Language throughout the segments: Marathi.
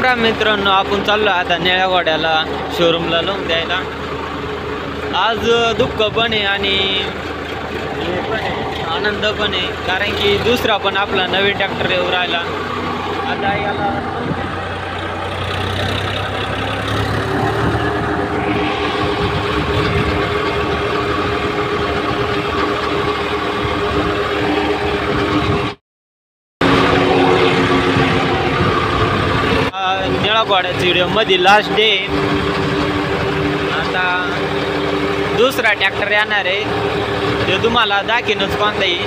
मित्रांनो, आपण चाललो आता निळ्या घोड्याला शोरूमला लावून द्यायला. आज दुःख पण आहे आणि हे पण आहे, आनंद पण आहे, कारण की दुसरा पण आपला नवीन ट्रॅक्टर येऊ राहिला. आता याला निळा घोड्याच्या व्हिडिओ मध्ये लास्ट डे. आता दुसरा ट्रॅक्टर येणार आहे, ते तुम्हाला दाखीनच कोणताही.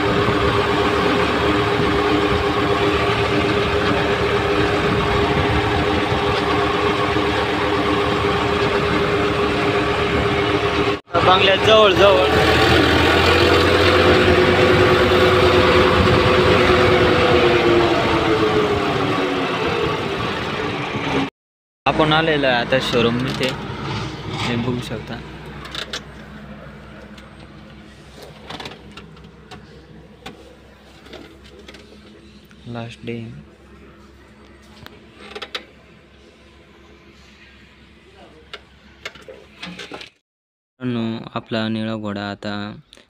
बंगल्यात जवळ जवळ आपण आलेलो आहे आता शोरूम मध्ये, तुम्ही बघू शकता. Last day. आपला निळा घोडा आता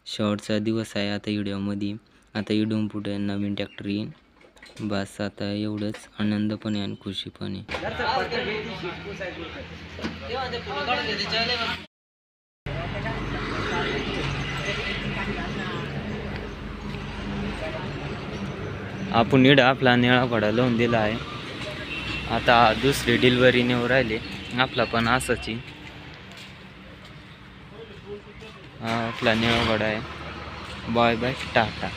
शेवटचा दिवस आहे आता व्हिडिओमध्ये. आता इडून पुढे नवीन ट्रॅक्टर येईल. बस आता एवढंच. आनंद पण आहे आणि खुशी पण आहे. आपण इकडं आपला निळा घोडा लावून दिला आहे. आता दुसरी डिलिव्हरी नेऊ राहिली. आपला पण असंच आहे. आपला निळा घोडा आहे. Bye bye, Tata.